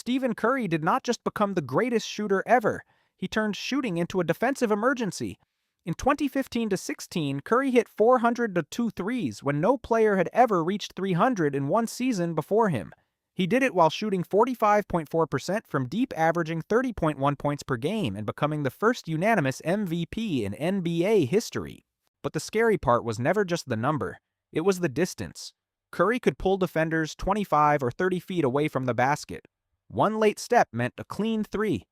Stephen Curry did not just become the greatest shooter ever, he turned shooting into a defensive emergency. In 2015-16, Curry hit 402 threes when no player had ever reached 300 in one season before him. He did it while shooting 45.4% from deep, averaging 30.1 points per game and becoming the first unanimous MVP in NBA history. But the scary part was never just the number, it was the distance. Curry could pull defenders 25 or 30 feet away from the basket. One late step meant a clean three.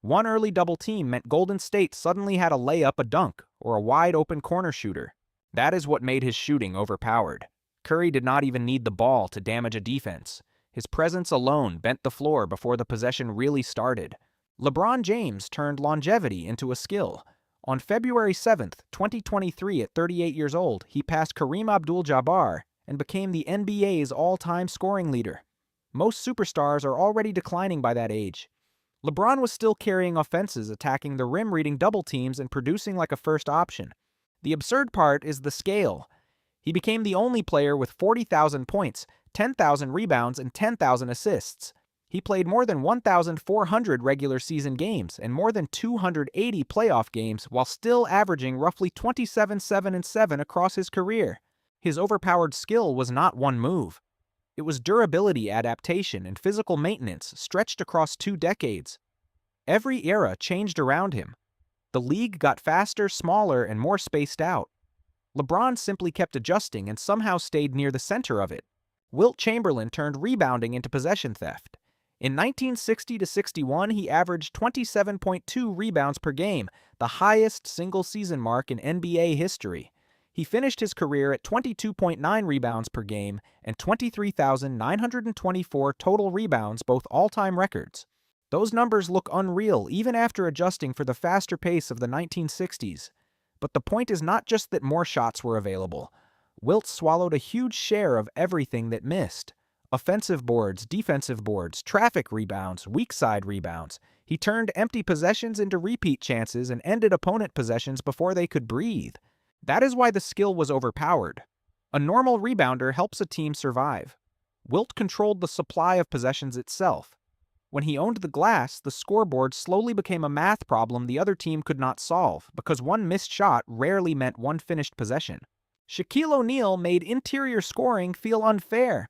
One early double team meant Golden State suddenly had a layup, a dunk, or a wide-open corner shooter. That is what made his shooting overpowered. Curry did not even need the ball to damage a defense. His presence alone bent the floor before the possession really started. LeBron James turned longevity into a skill. On February 7, 2023, at 38 years old, he passed Kareem Abdul-Jabbar and became the NBA's all-time scoring leader. Most superstars are already declining by that age. LeBron was still carrying offenses, attacking the rim, reading double teams, and producing like a first option. The absurd part is the scale. He became the only player with 40,000 points, 10,000 rebounds, and 10,000 assists. He played more than 1,400 regular season games and more than 280 playoff games while still averaging roughly 27, 7, and 7 across his career. His overpowered skill was not one move. It was durability, adaptation, and physical maintenance stretched across 2 decades. Every era changed around him. The league got faster, smaller, and more spaced out. LeBron simply kept adjusting and somehow stayed near the center of it. Wilt Chamberlain turned rebounding into possession theft. In 1960-61, he averaged 27.2 rebounds per game, the highest single-season mark in NBA history. He finished his career at 22.9 rebounds per game and 23,924 total rebounds, both all-time records. Those numbers look unreal even after adjusting for the faster pace of the 1960s. But the point is not just that more shots were available. Wilt swallowed a huge share of everything that missed. Offensive boards, defensive boards, traffic rebounds, weak side rebounds. He turned empty possessions into repeat chances and ended opponent possessions before they could breathe. That is why the skill was overpowered. A normal rebounder helps a team survive. Wilt controlled the supply of possessions itself. When he owned the glass, the scoreboard slowly became a math problem the other team could not solve, because one missed shot rarely meant one finished possession. Shaquille O'Neal made interior scoring feel unfair.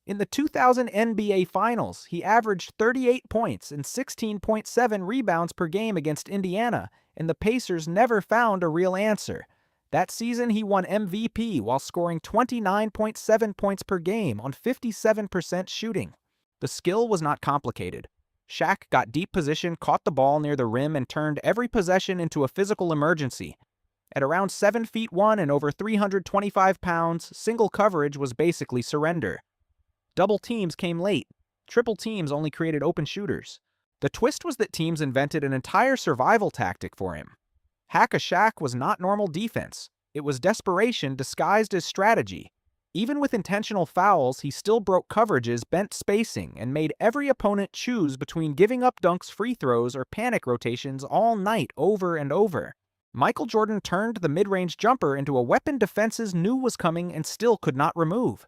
In the 2000 NBA Finals, he averaged 38 points and 16.7 rebounds per game against Indiana, and the Pacers never found a real answer. That season, he won MVP while scoring 29.7 points per game on 57% shooting. The skill was not complicated. Shaq got deep position, caught the ball near the rim, and turned every possession into a physical emergency. At around 7 feet 1 and over 325 pounds, single coverage was basically surrender. Double teams came late. Triple teams only created open shooters. The twist was that teams invented an entire survival tactic for him. Hack-a-Shaq was not normal defense. It was desperation disguised as strategy. Even with intentional fouls, he still broke coverages, bent spacing, and made every opponent choose between giving up dunks, free throws, or panic rotations all night over and over. Michael Jordan turned the mid-range jumper into a weapon defenses knew was coming and still could not remove.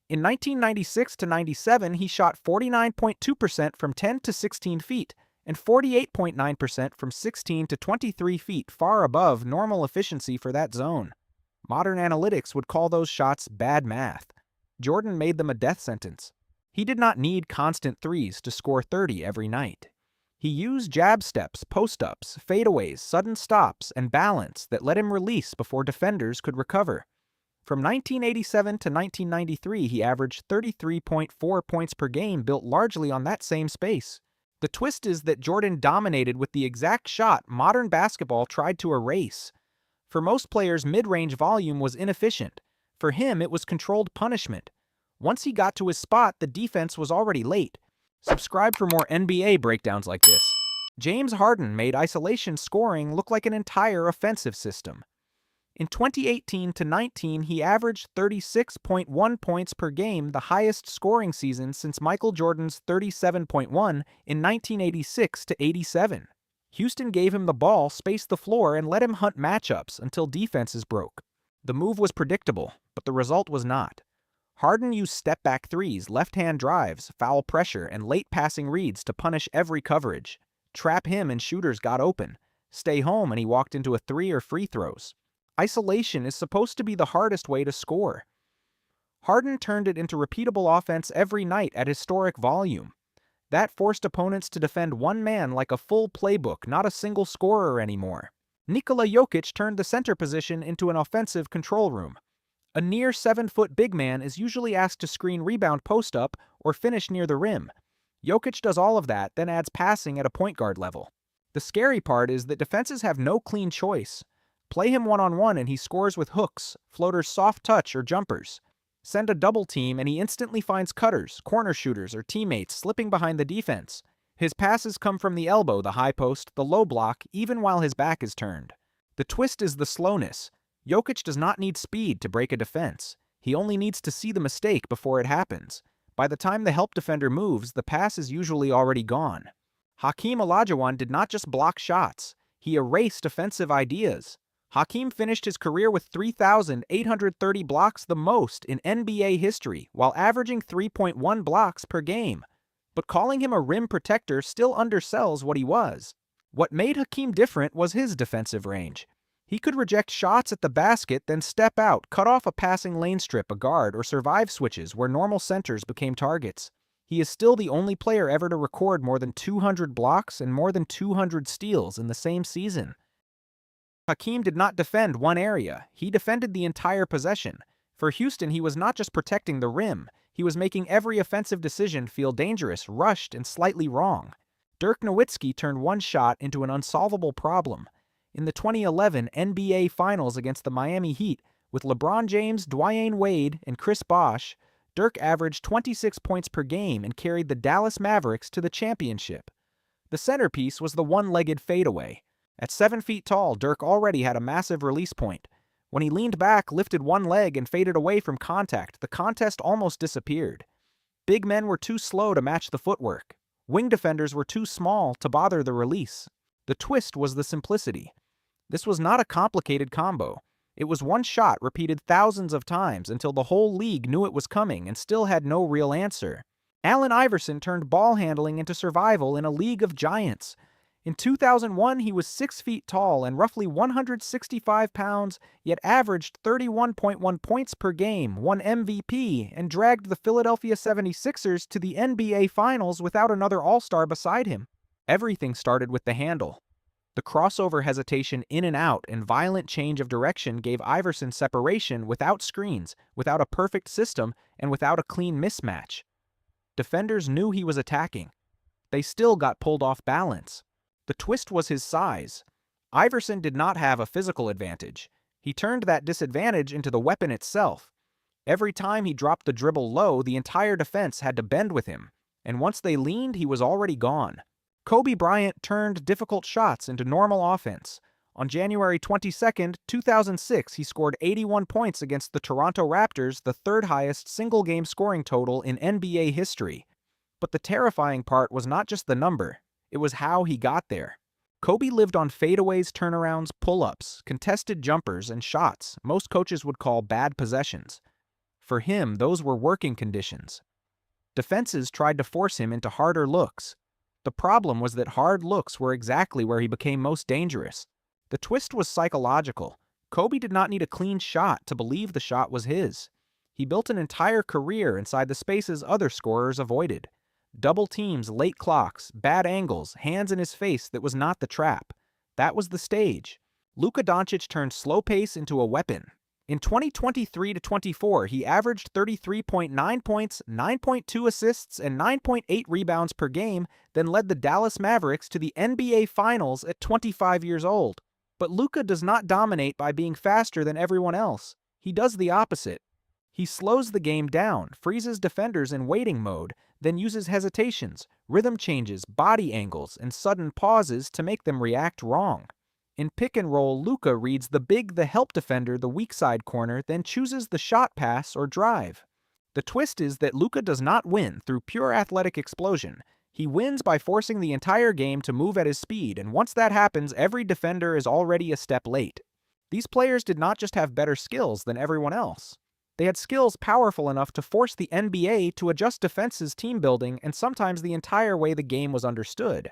In 1996-97, he shot 49.2% from 10 to 16 feet and 48.9% from 16 to 23 feet, far above normal efficiency for that zone. Modern analytics would call those shots bad math. Jordan made them a death sentence. He did not need constant threes to score 30 every night. He used jab steps, post-ups, fadeaways, sudden stops, and balance that let him release before defenders could recover. From 1987 to 1993, he averaged 33.4 points per game, built largely on that same space. The twist is that Jordan dominated with the exact shot modern basketball tried to erase. For most players, mid-range volume was inefficient. For him, it was controlled punishment. Once he got to his spot, the defense was already late. Subscribe for more NBA breakdowns like this. James Harden made isolation scoring look like an entire offensive system. In 2018-19, he averaged 36.1 points per game, the highest scoring season since Michael Jordan's 37.1 in 1986-87. Houston gave him the ball, spaced the floor, and let him hunt matchups until defenses broke. The move was predictable, but the result was not. Harden used step-back threes, left-hand drives, foul pressure, and late passing reads to punish every coverage. Trap him and shooters got open. Stay home and he walked into a three or free throws. Isolation is supposed to be the hardest way to score. Harden turned it into repeatable offense every night at historic volume. That forced opponents to defend one man like a full playbook, not a single scorer anymore. Nikola Jokic turned the center position into an offensive control room. A near 7-foot big man is usually asked to screen rebound post-up or finish near the rim. Jokic does all of that, then adds passing at a point guard level. The scary part is that defenses have no clean choice. Play him one-on-one and he scores with hooks, floaters soft touch, or jumpers. Send a double team and he instantly finds cutters, corner shooters, or teammates slipping behind the defense. His passes come from the elbow, the high post, the low block, even while his back is turned. The twist is the slowness. Jokic does not need speed to break a defense. He only needs to see the mistake before it happens. By the time the help defender moves, the pass is usually already gone. Hakeem Olajuwon did not just block shots. He erased offensive ideas. Hakeem finished his career with 3,830 blocks, the most in NBA history, while averaging 3.1 blocks per game. But calling him a rim protector still undersells what he was. What made Hakeem different was his defensive range. He could reject shots at the basket, then step out, cut off a passing lane strip, a guard, or survive switches where normal centers became targets. He is still the only player ever to record more than 200 blocks and more than 200 steals in the same season. Hakeem did not defend one area, he defended the entire possession. For Houston, he was not just protecting the rim, he was making every offensive decision feel dangerous, rushed, and slightly wrong. Dirk Nowitzki turned one shot into an unsolvable problem. In the 2011 NBA Finals against the Miami Heat, with LeBron James, Dwyane Wade, and Chris Bosh, Dirk averaged 26 points per game and carried the Dallas Mavericks to the championship. The centerpiece was the one-legged fadeaway. At 7 feet tall, Dirk already had a massive release point. When he leaned back, lifted one leg, and faded away from contact, the contest almost disappeared. Big men were too slow to match the footwork. Wing defenders were too small to bother the release. The twist was the simplicity. This was not a complicated combo. It was one shot repeated thousands of times until the whole league knew it was coming and still had no real answer. Allen Iverson turned ball handling into survival in a league of giants. In 2001, he was 6 feet tall and roughly 165 pounds, yet averaged 31.1 points per game, won MVP, and dragged the Philadelphia 76ers to the NBA Finals without another All-Star beside him. Everything started with the handle. The crossover hesitation in and out and violent change of direction gave Iverson separation without screens, without a perfect system, and without a clean mismatch. Defenders knew he was attacking. They still got pulled off balance. The twist was his size. Iverson did not have a physical advantage. He turned that disadvantage into the weapon itself. Every time he dropped the dribble low, the entire defense had to bend with him, and once they leaned, he was already gone. Kobe Bryant turned difficult shots into normal offense. On January 22, 2006, he scored 81 points against the Toronto Raptors, the third highest single-game scoring total in NBA history. But the terrifying part was not just the number. It was how he got there. Kobe lived on fadeaways, turnarounds, pull-ups, contested jumpers, and shots most coaches would call bad possessions. For him, those were working conditions. Defenses tried to force him into harder looks. The problem was that hard looks were exactly where he became most dangerous. The twist was psychological. Kobe did not need a clean shot to believe the shot was his. He built an entire career inside the spaces other scorers avoided. Double teams, late clocks, bad angles, hands in his face that was not the trap. That was the stage. Luka Doncic turned slow pace into a weapon. In 2023-24, he averaged 33.9 points, 9.2 assists, and 9.8 rebounds per game, then led the Dallas Mavericks to the NBA Finals at 25 years old. But Luka does not dominate by being faster than everyone else. He does the opposite. He slows the game down, freezes defenders in waiting mode, then uses hesitations, rhythm changes, body angles, and sudden pauses to make them react wrong. In pick and roll, Luka reads the help defender, the weak side corner, then chooses the shot pass or drive. The twist is that Luka does not win through pure athletic explosion. He wins by forcing the entire game to move at his speed, and once that happens, every defender is already a step late. These players did not just have better skills than everyone else. They had skills powerful enough to force the NBA to adjust defenses, team building, and sometimes the entire way the game was understood.